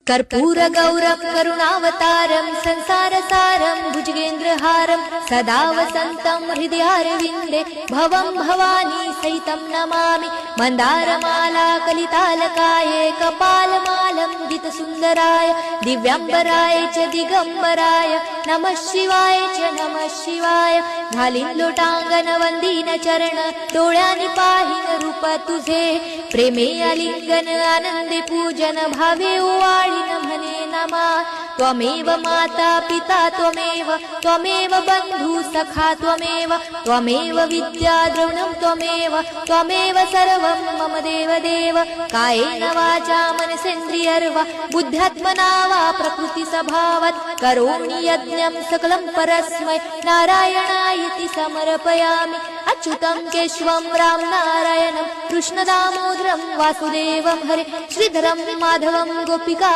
कर्पूर गौरम करुणावतारम संसारसारम भुजगेंद्रहारम सदा वसंतम हृदयारविंदे भवं भवानी सहितं नमामि मंदारमाला कलितालकाये कपालमालं दितसुंदराय दिव्यांबराय च दिगंबराय नमः शिवाय च नमः शिवाय घालीन लोटांगण वंदीन चरण डोळ्यांनी पाहीन रूप तुझे प्रेमे आलिंगन आनंदे पूजन भावे ओवाळीन म्हणे नमा त्वमेव माता पिता त्वमेव बंधु सखा त्वमेव विद्या द्रवणं त्वमेव सर्वं मम देव कायेन वाचा मनसेन्द्रियर्वा बुद्ध्यात्मना वा प्रकृति स्वभावात् करोमि यज्ञं सकलं परस्मै नारायणायति समर्पयामि अच्युतं केशवं राम नारायणं कृष्णदामोदरं वासुदेवं हरे श्रीधरं माधवं गोपिका